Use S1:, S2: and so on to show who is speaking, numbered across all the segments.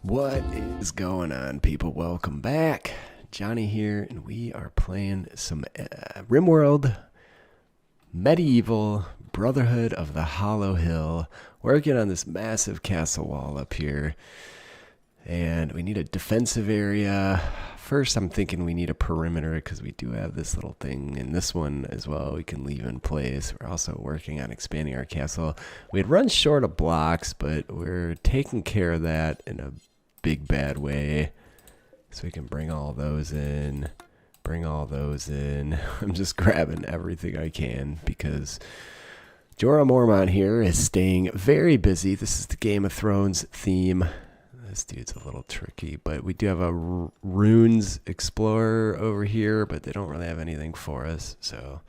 S1: What is going on, people? Welcome back. Johnny here, and we are playing some RimWorld Medieval Brotherhood of the Hollow Hill, working on this massive castle wall up here. And we need a defensive area. First, I'm thinking we need a perimeter because we do have this little thing, and this one as well we can leave in place. We're also working on expanding our castle. We had run short of blocks, but we're taking care of that in a big bad way. So we can bring all those in, bring all those in. I'm just grabbing everything I can because Jorah Mormont here is staying very busy. This is the Game of Thrones theme. This dude's a little tricky, but we do have a runes explorer over here, but they don't really have anything for us, so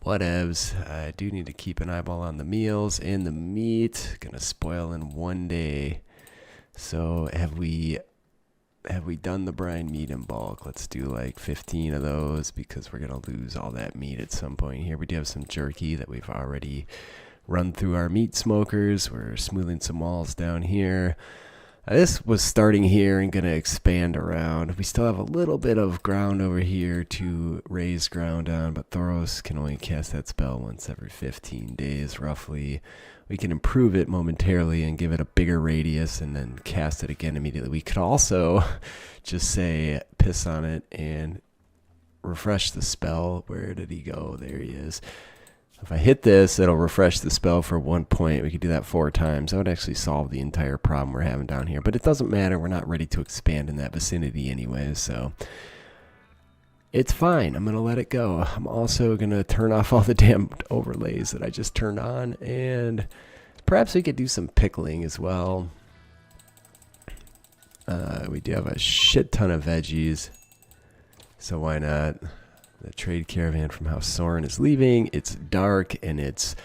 S1: whatevs. I do need to keep an eyeball on the meals and the meat. Gonna spoil in one day. So have we done the brine meat in bulk? Let's do like 15 of those because we're gonna lose all that meat at some point here. We do have some jerky that we've already run through our meat smokers. We're smoothing some walls down here. This was starting here and going to expand around. We still have a little bit of ground over here to raise ground on, but Thoros can only cast that spell once every 15 days, roughly. We can improve it momentarily and give it a bigger radius and then cast it again immediately. We could also just say piss on it and refresh the spell. Where did he go? There he is. If I hit this, it'll refresh the spell for 1 point. We could do that 4 times. That would actually solve the entire problem we're having down here. But it doesn't matter. We're not ready to expand in that vicinity anyways, so it's fine. I'm going to let it go. I'm also going to turn off all the damn overlays that I just turned on. And perhaps we could do some pickling as well. We do have a shit ton of veggies, so why not? The trade caravan from House Soren is leaving. It's dark and it's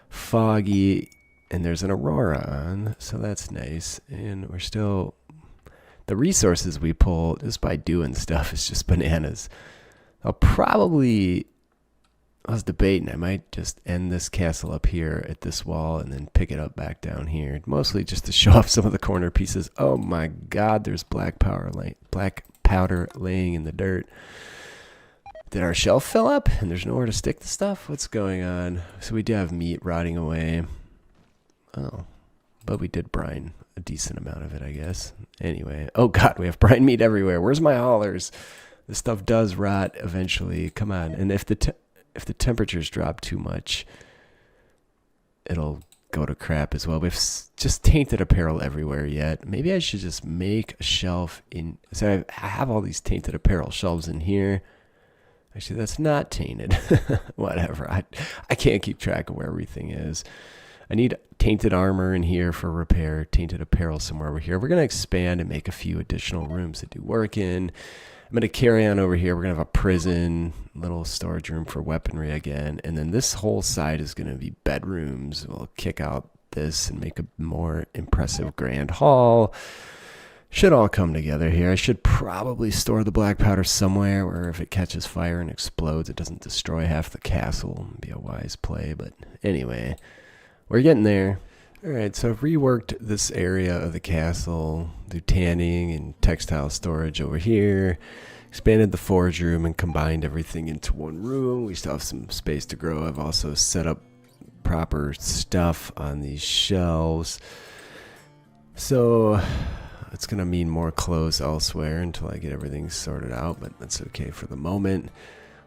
S1: foggy and there's an aurora on, so that's nice. And we're still, the resources we pull just by doing stuff is just bananas. I was debating, I might just end this castle up here at this wall and then pick it up back down here, mostly just to show off some of the corner pieces. Oh my god, there's black powder laying in the dirt. Did our shelf fill up and there's nowhere to stick the stuff? What's going on? So we do have meat rotting away. Oh, but we did brine a decent amount of it, I guess. Anyway, oh god, we have brine meat everywhere. Where's my haulers? This stuff does rot eventually. Come on. And if the temperatures drop too much, it'll go to crap as well. We've just tainted apparel everywhere yet. Maybe I should just make a shelf in. So I have all these tainted apparel shelves in here. Actually, that's not tainted. Whatever. I can't keep track of where everything is. I need tainted armor in here for repair, tainted apparel somewhere over here. We're going to expand and make a few additional rooms to do work in. I'm going to carry on over here. We're going to have a prison, little storage room for weaponry again. And then this whole side is going to be bedrooms. We'll kick out this and make a more impressive grand hall. Should all come together here. I should probably store the black powder somewhere where if it catches fire and explodes, it doesn't destroy half the castle. It'd be a wise play, but anyway, we're getting there. All right, so I've reworked this area of the castle, do tanning and textile storage over here, expanded the forge room and combined everything into one room. We still have some space to grow. I've also set up proper stuff on these shelves. So it's going to mean more clothes elsewhere until I get everything sorted out, but that's okay for the moment.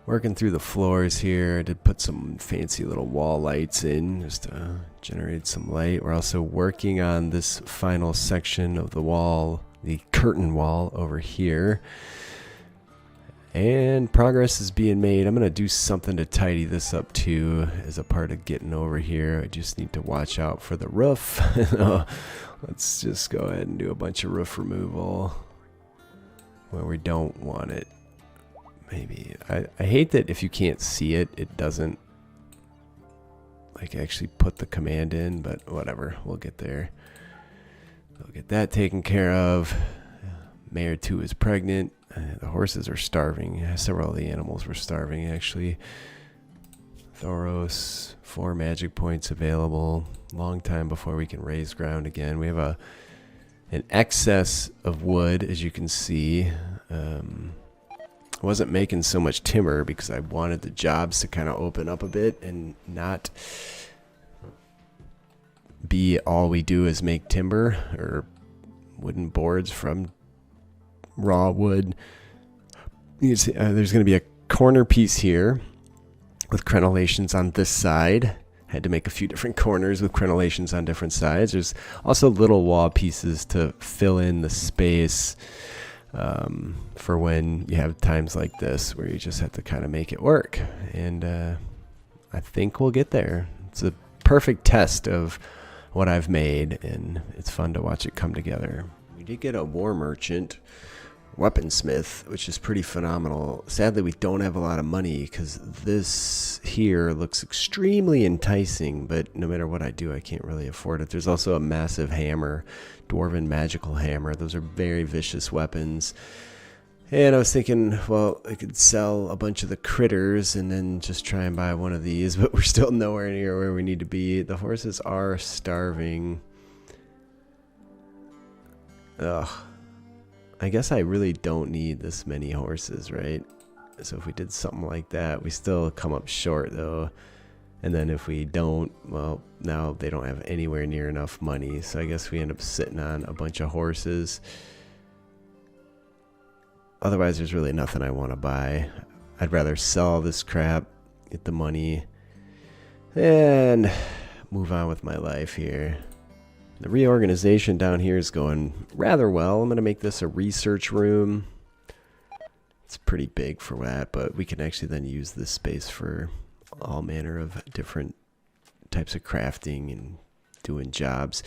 S1: Working through the floors here. I did put some fancy little wall lights in just to generate some light. We're also working on this final section of the wall, the curtain wall over here. And progress is being made. I'm going to do something to tidy this up too as a part of getting over here. I just need to watch out for the roof. Let's just go ahead and do a bunch of roof removal where we don't want it. Maybe. I hate that if you can't see it, it doesn't like actually put the command in, but whatever. We'll get there. We'll get that taken care of. Mare 2 is pregnant. The horses are starving. Several of the animals were starving, actually. Thoros, 4 magic points available. Long time before we can raise ground again. We have a an excess of wood, as you can see. I wasn't making so much timber because I wanted the jobs to kind of open up a bit and not be all we do is make timber or wooden boards from raw wood. You can see, there's going to be a corner piece here with crenellations on this side. Had to make a few different corners with crenellations on different sides. There's also little wall pieces to fill in the space for when you have times like this where you just have to kind of make it work. And I think we'll get there. It's a perfect test of what I've made, and it's fun to watch it come together. We did get a war merchant weaponsmith, which is pretty phenomenal. Sadly, we don't have a lot of money because this here looks extremely enticing, but no matter what I do, I can't really afford it. There's also a massive hammer, dwarven magical hammer. Those are very vicious weapons. And I was thinking, well, I could sell a bunch of the critters and then just try and buy one of these, but we're still nowhere near where we need to be. The horses are starving. Ugh. I guess I really don't need this many horses, right? So if we did something like that, we still come up short though. And then if we don't, well, now they don't have anywhere near enough money. So I guess we end up sitting on a bunch of horses. Otherwise, there's really nothing I want to buy. I'd rather sell this crap, get the money, and move on with my life here. The reorganization down here is going rather well. I'm going to make this a research room. It's pretty big for that, but we can actually then use this space for all manner of different types of crafting and doing jobs.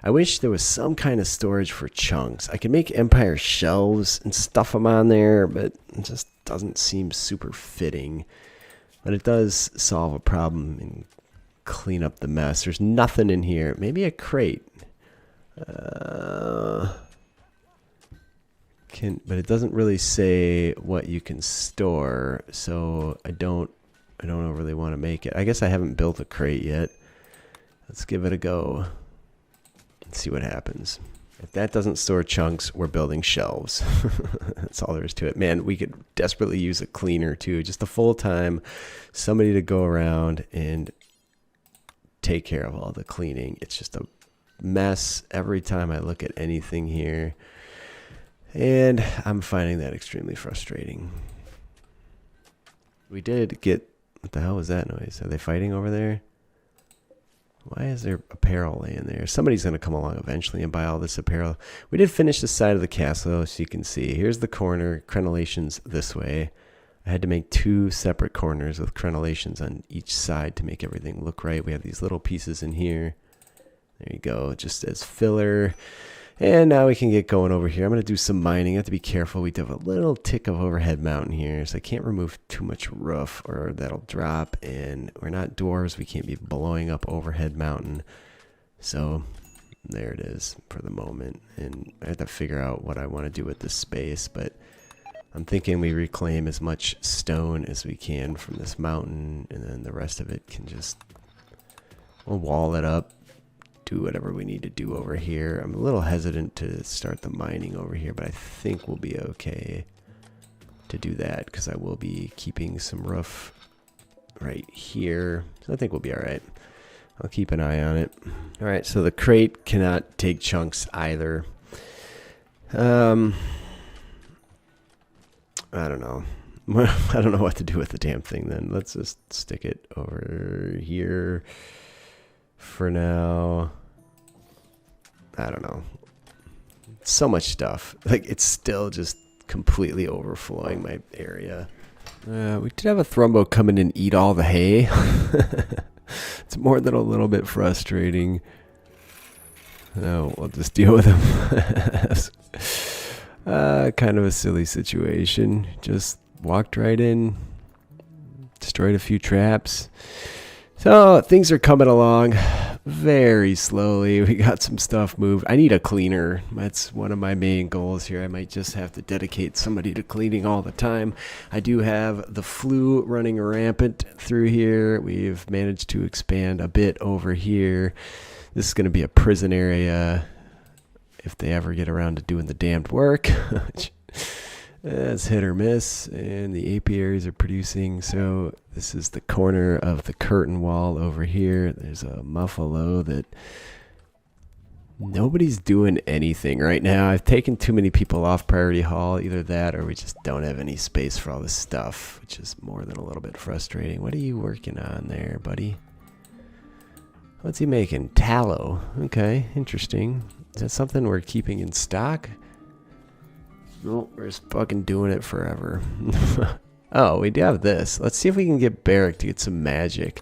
S1: I wish there was some kind of storage for chunks. I could make Empire shelves and stuff them on there, but it just doesn't seem super fitting. But it does solve a problem and clean up the mess. There's nothing in here. Maybe a crate. But it doesn't really say what you can store, so I don't really want to make it. I guess I haven't built a crate yet. Let's give it a go and see what happens. If that doesn't store chunks, we're building shelves. That's all there is to it. Man, we could desperately use a cleaner too. Just a full-time somebody to go around and take care of all the cleaning. It's just a mess every time I look at anything here. And I'm finding that extremely frustrating. We did get... What the hell was that noise? Are they fighting over there? Why is there apparel laying there? Somebody's going to come along eventually and buy all this apparel. We did finish the side of the castle, so you can see. Here's the corner, crenellations this way. I had to make 2 separate corners with crenellations on each side to make everything look right. We have these little pieces in here. There you go, just as filler. And now we can get going over here. I'm going to do some mining. I have to be careful. We do have a little tick of overhead mountain here, so I can't remove too much roof or that'll drop. And we're not dwarves. We can't be blowing up overhead mountain. So there it is for the moment. And I have to figure out what I want to do with this space, but I'm thinking we reclaim as much stone as we can from this mountain, and then the rest of it can just, we'll wall it up. Do whatever we need to do over here. I'm a little hesitant to start the mining over here, but I think we'll be okay to do that because I will be keeping some roof right here. So I think we'll be all right. I'll keep an eye on it. All right, so the crate cannot take chunks either. I don't know. I don't know what to do with the damn thing then. Let's just stick it over here for now. I don't know. So much stuff. Like, it's still just completely overflowing my area. We did have a Thrumbo come in and eat all the hay. It's more than a little bit frustrating. No, we'll just deal with him. Kind of a silly situation. Just walked right in. Destroyed a few traps. So things are coming along very slowly. We got some stuff moved. I need a cleaner. That's one of my main goals here. I might just have to dedicate somebody to cleaning all the time. I do have the flu running rampant through here. We've managed to expand a bit over here. This is going to be a prison area. if they ever get around to doing the damned work. It's hit or miss, and the apiaries are producing. So this is the corner of the curtain wall over here. There's a muffalo that nobody's doing anything right now. I've taken too many people off priority hall. Either that or we just don't have any space for all this stuff, which is more than a little bit frustrating. What are you working on there, buddy? What's he making? Tallow. Okay, interesting. Is that something we're keeping in stock? No, we're just fucking doing it forever. Oh, we do have this. Let's see if we can get Barrick to get some magic.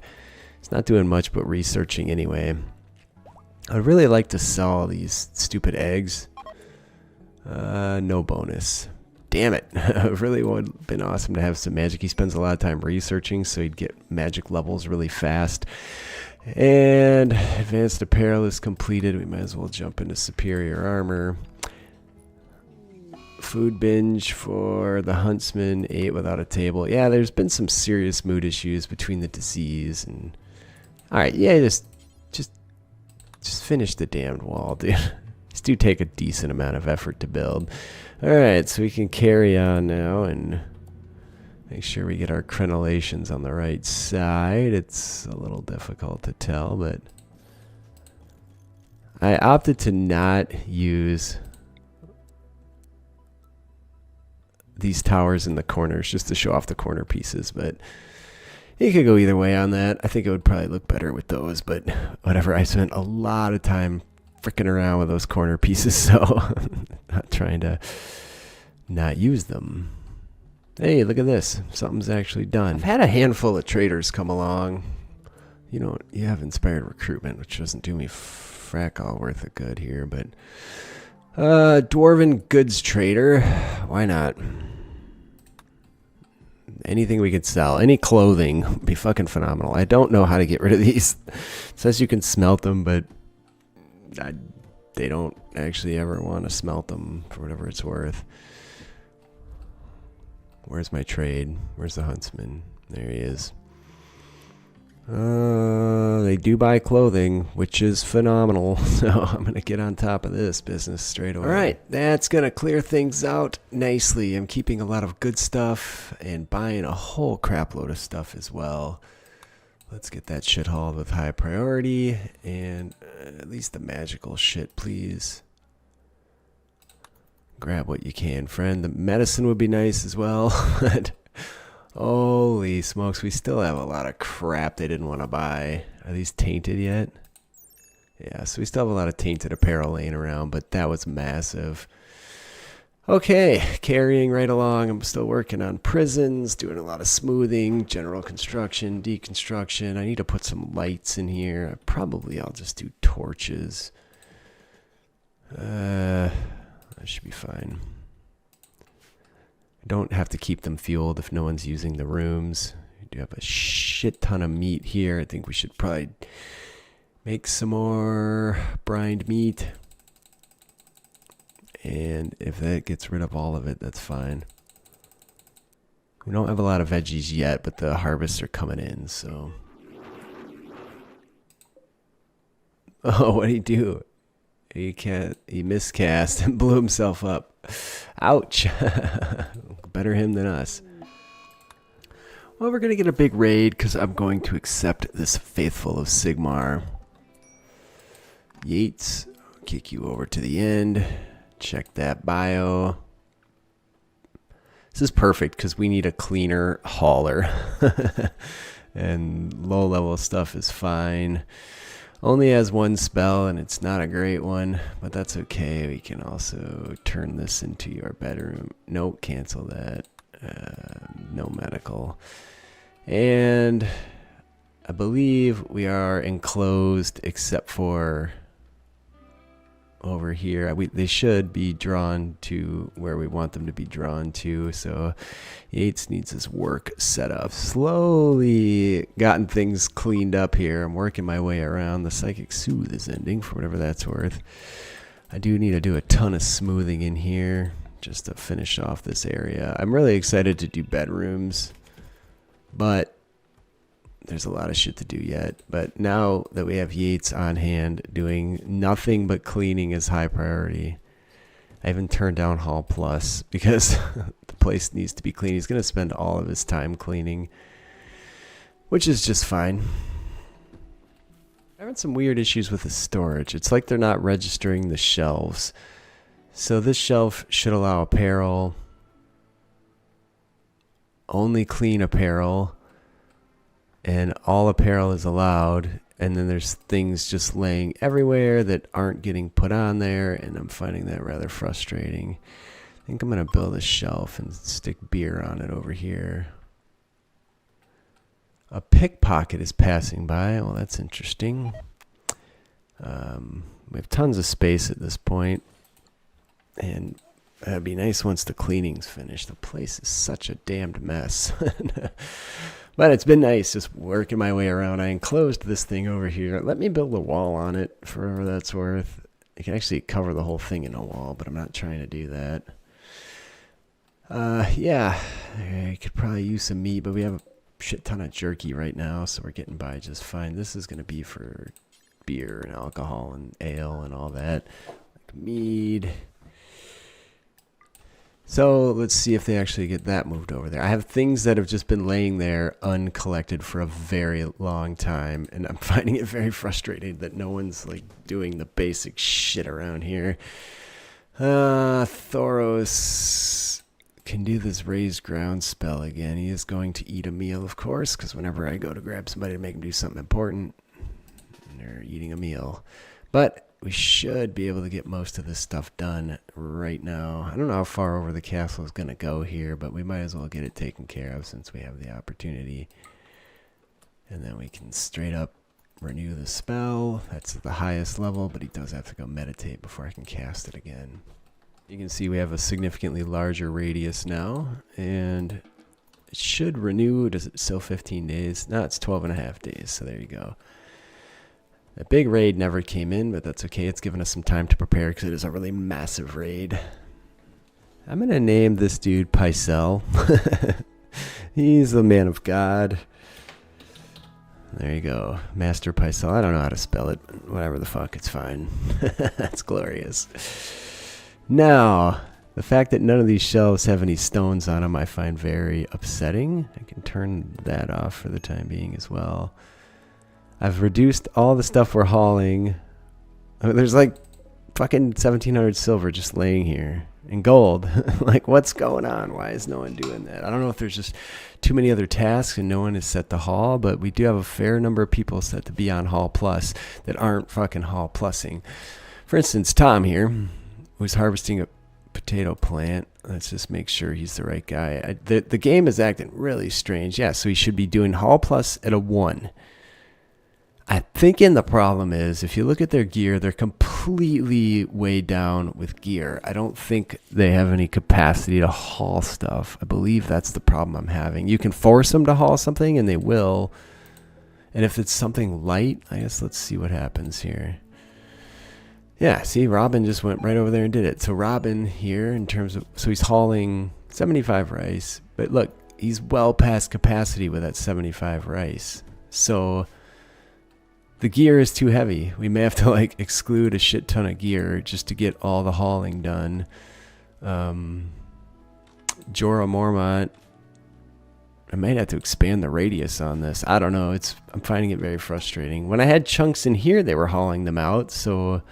S1: It's not doing much but researching anyway. I'd really like to sell these stupid eggs. No bonus. Damn it. It really would have been awesome to have some magic. He spends a lot of time researching, so he'd get magic levels really fast. And advanced apparel is completed. We might as well jump into superior armor. Food binge for the huntsman, ate without a table. Yeah, there's been some serious mood issues between the disease and... Alright, yeah, just finish the damned wall, dude. These do take a decent amount of effort to build. Alright, so we can carry on now and make sure we get our crenellations on the right side. It's a little difficult to tell, but I opted to not use these towers in the corners just to show off the corner pieces, but you could go either way on that. I think it would probably look better with those, but whatever. I spent a lot of time fricking around with those corner pieces, so I'm not trying to not use them. Hey, look at this. Something's actually done. I've had a handful of traders come along. You have inspired recruitment, which doesn't do me frack all worth of good here, but dwarven goods trader. Why not? Anything we could sell, any clothing would be fucking phenomenal. I don't know how to get rid of these. It says you can smelt them, but they don't actually ever want to smelt them for whatever it's worth. Where's my trade? Where's the huntsman? There he is. They do buy clothing, which is phenomenal. So I'm going to get on top of this business straight away. All right, that's going to clear things out nicely. I'm keeping a lot of good stuff and buying a whole crap load of stuff as well. Let's get that shit hauled with high priority and at least the magical shit, please. Grab what you can, friend. The medicine would be nice as well. But holy smokes, we still have a lot of crap they didn't want to buy. Are these tainted yet? Yeah, so we still have a lot of tainted apparel laying around, but that was massive. Okay, carrying right along. I'm still working on prisons, doing a lot of smoothing, general construction, deconstruction. I need to put some lights in here. Probably I'll just do torches. That should be fine. Don't have to keep them fueled if no one's using the rooms. We do have a shit ton of meat here. I think we should probably make some more brined meat. And if that gets rid of all of it, that's fine. We don't have a lot of veggies yet, but the harvests are coming in, so. Oh, what'd he do? He miscast and blew himself up. Ouch. Better him than us. Well, we're going to get a big raid because I'm going to accept this Faithful of Sigmar. Yates, I'll kick you over to the end. Check that bio. This is perfect because we need a cleaner hauler. And low-level stuff is fine. Only has one spell, and it's not a great one, but that's okay. We can also turn this into your bedroom. Nope, cancel that. No medical. And I believe we are enclosed except for over here. They should be drawn to where we want them to be drawn to. So Yates needs his work set up. Slowly gotten things cleaned up here. I'm working my way around. The Psychic Soothe is ending for whatever that's worth. I do need to do a ton of smoothing in here just to finish off this area. I'm really excited to do bedrooms, but there's a lot of shit to do yet. But now that we have Yates on hand doing nothing but cleaning is high priority. I even turned down Hall Plus because the place needs to be clean. He's going to spend all of his time cleaning, which is just fine. I'm having some weird issues with the storage. It's like they're not registering the shelves. So this shelf should allow apparel, only clean apparel, and all apparel is allowed. And then there's things just laying everywhere that aren't getting put on there, and I'm finding that rather frustrating. I think I'm going to build a shelf and stick beer on it over here. A pickpocket is passing by. Well, that's interesting. We have tons of space at this point, and that'd be nice once the cleaning's finished. The place is such a damned mess. But it's been nice just working my way around. I enclosed this thing over here. Let me build a wall on it for whatever that's worth. You can actually cover the whole thing in a wall, but I'm not trying to do that. Yeah, I could probably use some meat, but we have a shit ton of jerky right now, so we're getting by just fine. This is going to be for beer and alcohol and ale and all that, like mead. So let's see if they actually get that moved over there. I have things that have just been laying there uncollected for a very long time, and I'm finding it very frustrating that no one's like doing the basic shit around here. Thoros can do this raised ground spell again. He is going to eat a meal, of course, because whenever I go to grab somebody to make them do something important, they're eating a meal. But we should be able to get most of this stuff done right now. I don't know how far over the castle is going to go here, but we might as well get it taken care of since we have the opportunity. And then we can straight up renew the spell. That's the highest level, but he does have to go meditate before I can cast it again. You can see we have a significantly larger radius now, and it should renew. Does it still 15 days? No, it's 12 and a half days, so there you go. A big raid never came in, but that's okay. It's given us some time to prepare because it is a really massive raid. I'm going to name this dude Pycelle. He's the man of God. There you go. Master Pycelle. I don't know how to spell it. Whatever the fuck, it's fine. That's glorious. Now, the fact that none of these shelves have any stones on them I find very upsetting. I can turn that off for the time being as well. I've reduced all the stuff we're hauling. I mean, there's like fucking 1,700 silver just laying here. And gold. Like, what's going on? Why is no one doing that? I don't know if there's just too many other tasks and no one is set to haul, but we do have a fair number of people set to be on Haul Plus that aren't fucking Haul Plussing. For instance, Tom here, who's harvesting a potato plant. Let's just make sure he's the right guy. The game is acting really strange. Yeah, so he should be doing Haul Plus at a 1. I'm thinking the problem is, if you look at their gear, they're completely weighed down with gear. I don't think they have any capacity to haul stuff. I believe that's the problem I'm having. You can force them to haul something, and they will. And if it's something light, I guess let's see what happens here. Yeah, see, Robin just went right over there and did it. So Robin here, in terms of, so he's hauling 75 rice. But look, he's well past capacity with that 75 rice. So the gear is too heavy. We may have to like exclude a shit ton of gear just to get all the hauling done. Jorah Mormont, I might have to expand the radius on this. I don't know. I'm finding it very frustrating. When I had chunks in here, they were hauling them out. So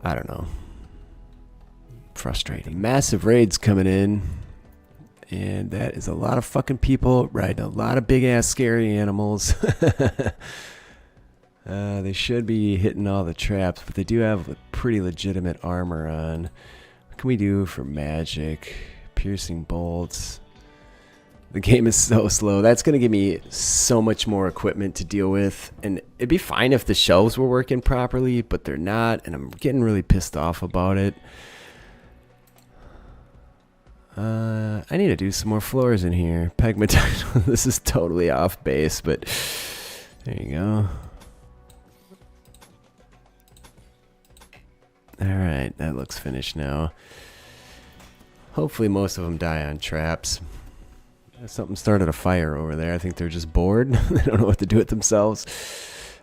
S1: I don't know. Frustrating. Massive raids coming in. And that is a lot of fucking people riding a lot of big ass scary animals. They should be hitting all the traps, but they do have pretty legitimate armor on. What can we do for magic? Piercing bolts. The game is so slow. That's going to give me so much more equipment to deal with. And it'd be fine if the shelves were working properly, but they're not, and I'm getting really pissed off about it. I need to do some more floors in here. Pegmatite. This is totally off base, but there you go. Alright, that looks finished now. Hopefully most of them die on traps. Something started a fire over there. I think they're just bored. They don't know what to do with themselves.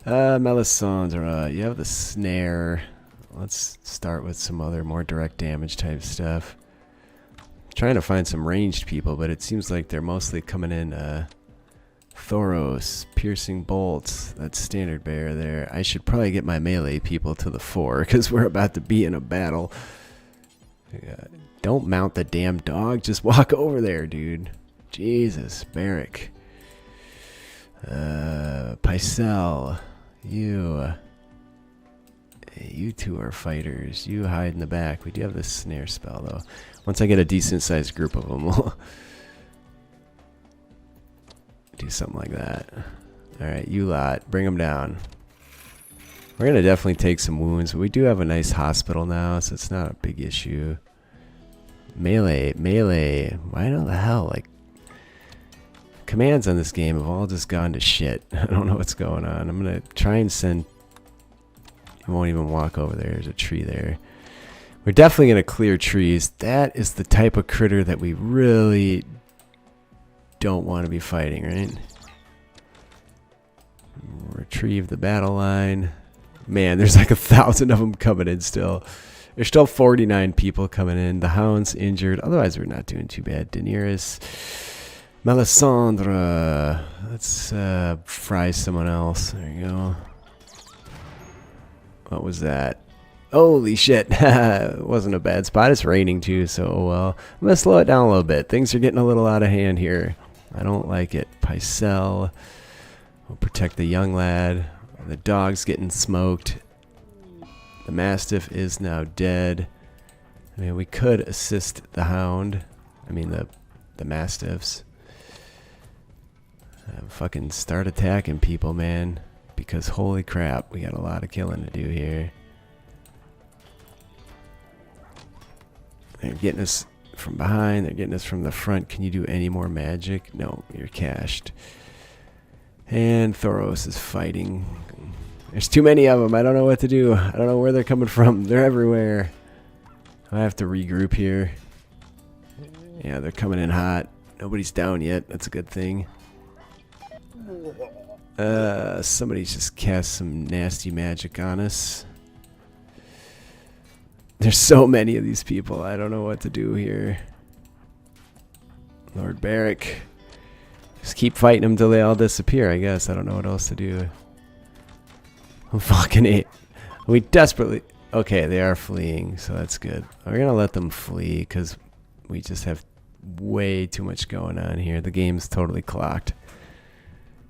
S1: Melisandre, you have the snare. Let's start with some other more direct damage type stuff. Trying to find some ranged people, but it seems like they're mostly coming in. Thoros, piercing bolts. That's standard bearer there. I should probably get my melee people to the fore because we're about to be in a battle. Don't mount the damn dog. Just walk over there, dude. Jesus, Barrick. Pycelle. You two are fighters. You hide in the back. We do have this snare spell, though. Once I get a decent-sized group of them, we'll do something like that. Alright, you lot. Bring them down. We're going to definitely take some wounds, but we do have a nice hospital now, so it's not a big issue. Melee. Why the hell? Like, commands on this game have all just gone to shit. I don't know what's going on. I'm going to try and send... You won't even walk over there. There's a tree there. We're definitely going to clear trees. That is the type of critter that we really don't want to be fighting, right? Retrieve the battle line. Man, there's like 1,000 of them coming in still. There's still 49 people coming in. The hound's injured. Otherwise, we're not doing too bad. Daenerys. Melisandre. Let's fry someone else. There you go. What was that? Holy shit. It wasn't a bad spot. It's raining too, so oh well. I'm going to slow it down a little bit. Things are getting a little out of hand here. I don't like it. Pycelle. We'll protect the young lad. The dog's getting smoked. The Mastiff is now dead. I mean, we could assist the hound. I mean, the Mastiffs. Fucking start attacking people, man. Because holy crap, we got a lot of killing to do here. They're getting us from behind. They're getting us from the front. Can you do any more magic? No, you're cached. And Thoros is fighting. There's too many of them. I don't know what to do. I don't know where they're coming from. They're everywhere. I have to regroup here. Yeah, they're coming in hot. Nobody's down yet. That's a good thing. Somebody's just cast some nasty magic on us. There's so many of these people. I don't know what to do here. Lord Barrick. Just keep fighting them till they all disappear, I guess. I don't know what else to do. I'm fucking it. We desperately... Okay, they are fleeing, so that's good. We're going to let them flee because we just have way too much going on here. The game's totally clocked.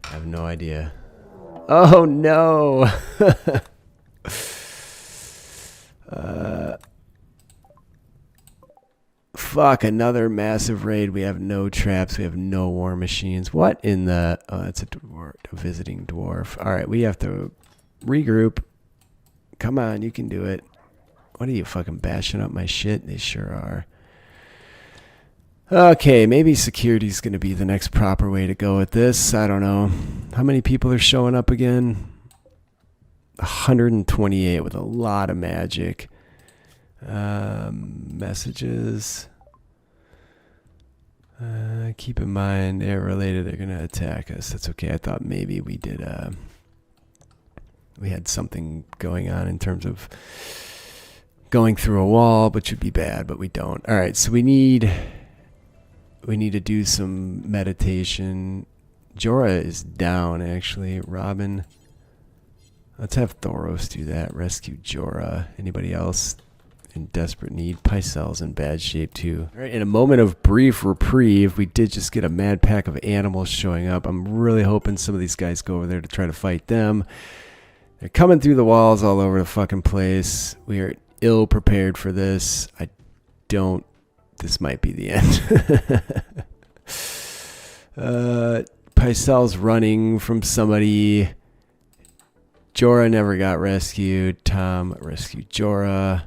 S1: I have no idea. Oh, no! Fuck, another massive raid. We have no traps. We have no war machines. What in the... Oh, that's a visiting dwarf. Alright, we have to regroup. Come on, you can do it. What are you fucking bashing up my shit? They sure are. Okay, maybe security's going to be the next proper way to go with this. I don't know. How many people are showing up again? 128 with a lot of magic. Messages. Keep in mind, they're related. They're going to attack us. That's okay. I thought maybe we did... we had something going on in terms of going through a wall, which would be bad, but we don't. All right, so we need to do some meditation. Jorah is down, actually. Robin. Let's have Thoros do that. Rescue Jorah. Anybody else in desperate need? Pycelle's in bad shape, too. All right, in a moment of brief reprieve, we did just get a mad pack of animals showing up. I'm really hoping some of these guys go over there to try to fight them. They're coming through the walls all over the fucking place. We are ill prepared for this. This might be the end. Pycelle's running from somebody. Jorah never got rescued. Tom rescued Jorah.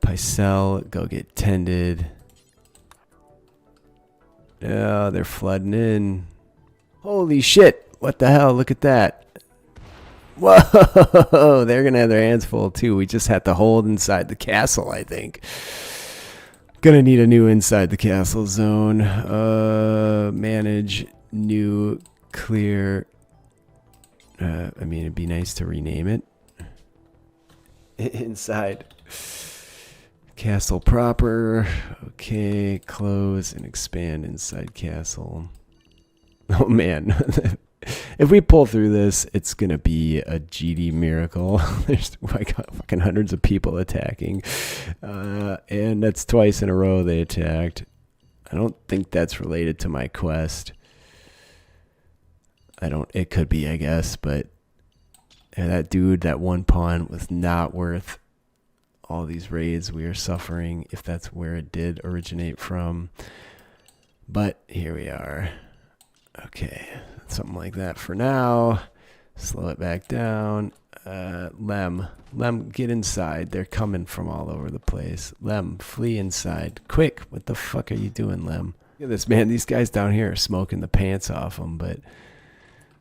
S1: Pycelle, go get tended. Oh, they're flooding in. Holy shit. What the hell? Look at that. Whoa, they're going to have their hands full too. We just had to hold inside the castle, I think. Gonna need a new inside the castle zone. Manage new clear. I mean, it'd be nice to rename it. Inside castle proper. Okay, close and expand inside castle. Oh man. If we pull through this, it's going to be a GD miracle. There's like fucking hundreds of people attacking. And that's twice in a row they attacked. I don't think that's related to my quest. It could be, I guess, but that dude, that one pawn was not worth all these raids we are suffering, if that's where it did originate from. But here we are. Okay, something like that for now. Slow it back down. Lem, get inside. They're coming from all over the place. Lem, flee inside. Quick, what the fuck are you doing, Lem? Look at this, man. These guys down here are smoking the pants off them, but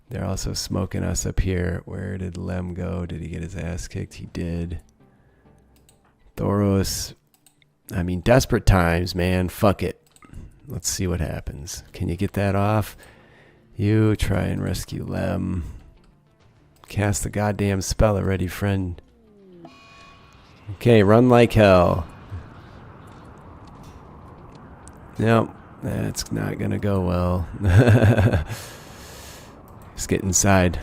S1: they're also smoking us up here. Where did Lem go? Did he get his ass kicked? He did. Thoros. I mean, desperate times, man. Fuck it. Let's see what happens. Can you get that off? You try and rescue Lem. Cast the goddamn spell already, friend. Okay, run like hell. Nope, that's not gonna go well. Let's get inside.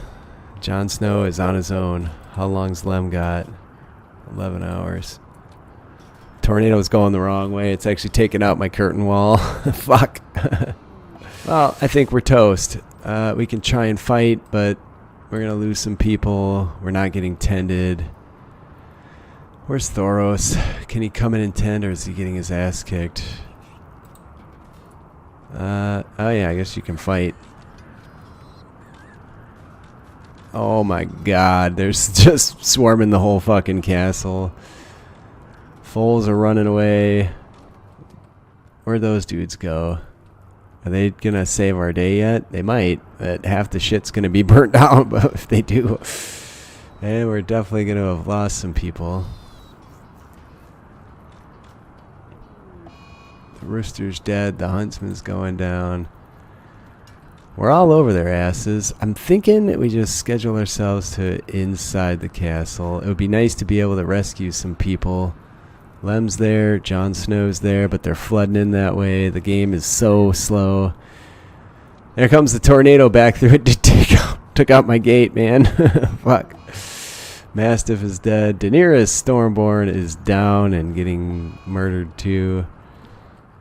S1: Jon Snow is on his own. How long's Lem got? 11 hours. Tornado's going the wrong way. It's actually taking out my curtain wall. Fuck. Well, I think we're toast. We can try and fight, but we're going to lose some people. We're not getting tended. Where's Thoros? Can he come in and tend, or is he getting his ass kicked? Oh yeah, I guess you can fight. Oh my god, there's just swarming the whole fucking castle. Foals are running away. Where'd those dudes go? Are they gonna save our day yet? They might, but half the shit's gonna be burnt out if they do. And we're definitely gonna have lost some people. The rooster's dead, the huntsman's going down. We're all over their asses. I'm thinking that we just schedule ourselves to inside the castle. It would be nice to be able to rescue some people. Lem's there, Jon Snow's there, but they're flooding in that way. The game is so slow. There comes the tornado back through it. Took out my gate, man. Fuck. Mastiff is dead. Daenerys Stormborn is down and getting murdered too.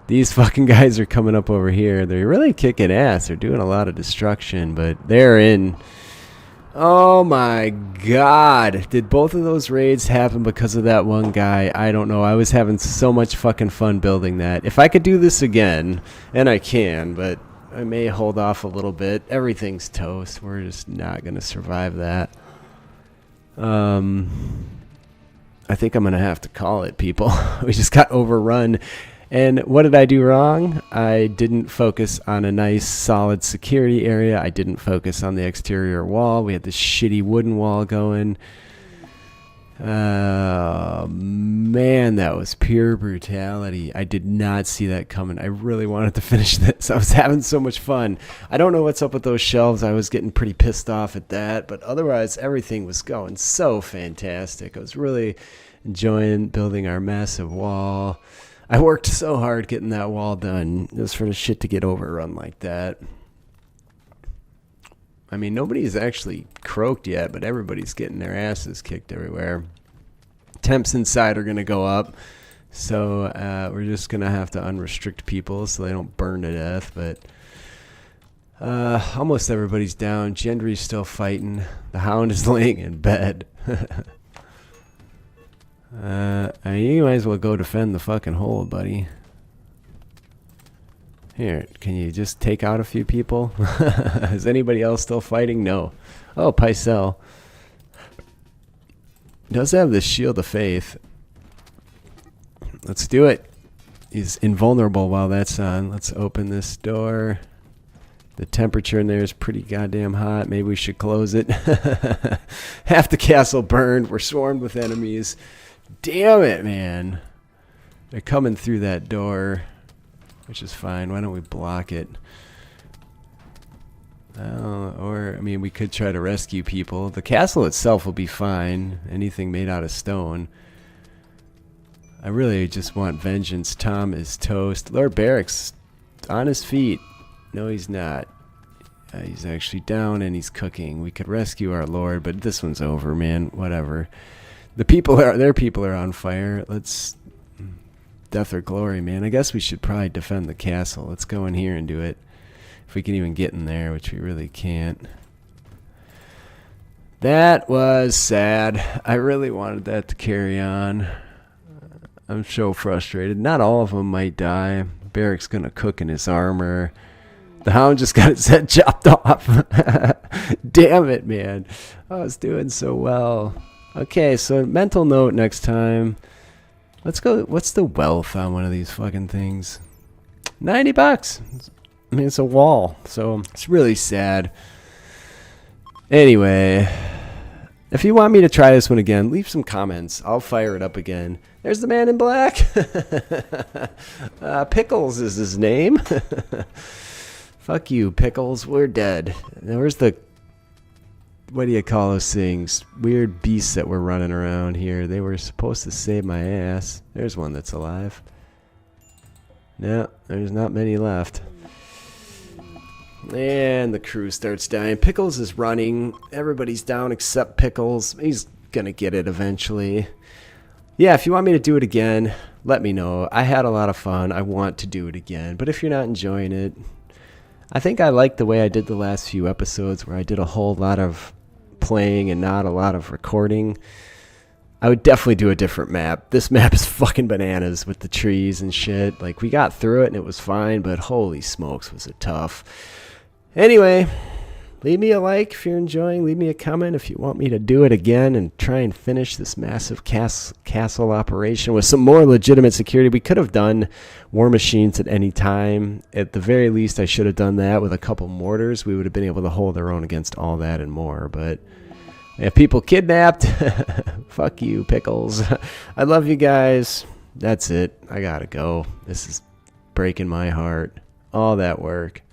S1: These fucking guys are coming up over here. They're really kicking ass. They're doing a lot of destruction, but they're in. Oh my god. Did both of those raids happen because of that one guy? I don't know. I was having so much fucking fun building that. If I could do this again, and I can, but I may hold off a little bit. Everything's toast. We're just not going to survive that. I think I'm going to have to call it, people. We just got overrun. And what did I do wrong? I didn't focus on a nice solid security area. I didn't focus on the exterior wall. We had this shitty wooden wall going. Man, that was pure brutality. I did not see that coming. I really wanted to finish this. I was having so much fun. I don't know what's up with those shelves. I was getting pretty pissed off at that. But otherwise, everything was going so fantastic. I was really enjoying building our massive wall. I worked so hard getting that wall done just for the shit to get overrun like that. I mean, nobody's actually croaked yet, but everybody's getting their asses kicked everywhere. Temps inside are going to go up, so we're just going to have to unrestrict people so they don't burn to death. But almost everybody's down. Gendry's still fighting. The Hound is laying in bed. I mean, you might as well go defend the fucking hold, buddy. Here, can you just take out a few people? Is anybody else still fighting? No. Oh, Pycelle. Does have this Shield of Faith. Let's do it. He's invulnerable while that's on. Let's open this door. The temperature in there is pretty goddamn hot. Maybe we should close it. Half the castle burned. We're swarmed with enemies. Damn it, man. They're coming through that door, which is fine. Why don't we block it? Or, I mean, we could try to rescue people. The castle itself will be fine. Anything made out of stone. I really just want vengeance. Tom is toast. Lord Barracks on his feet. No, he's not. He's actually down and he's cooking. We could rescue our lord, but this one's over, man. Whatever. Their people are on fire. Let's death or glory, man. I guess we should probably defend the castle. Let's go in here and do it. If we can even get in there, which we really can't. That was sad. I really wanted that to carry on. I'm so frustrated. Not all of them might die. Barrick's gonna cook in his armor. The hound just got its head chopped off. Damn it, man. I was doing so well. Okay, so mental note next time. Let's go. What's the wealth on one of these fucking things? $90. I mean, it's a wall, so it's really sad. Anyway, if you want me to try this one again, leave some comments. I'll fire it up again. There's the man in black. Pickles is his name. Fuck you, Pickles. We're dead. Now, where's the... What do you call those things? Weird beasts that were running around here. They were supposed to save my ass. There's one that's alive. No, there's not many left. And the crew starts dying. Pickles is running. Everybody's down except Pickles. He's gonna get it eventually. Yeah, if you want me to do it again, let me know. I had a lot of fun. I want to do it again. But if you're not enjoying it, I think I like the way I did the last few episodes where I did a whole lot of playing and not a lot of recording. I would definitely do a different map. This map is fucking bananas with the trees and shit. Like, we got through it and it was fine, but holy smokes was it tough. Anyway, leave me a like if you're enjoying. Leave me a comment if you want me to do it again and try and finish this massive castle operation with some more legitimate security. We could have done war machines at any time. At the very least, I should have done that with a couple mortars. We would have been able to hold our own against all that and more. But if people kidnapped, fuck you, Pickles. I love you guys. That's it. I gotta go. This is breaking my heart. All that work.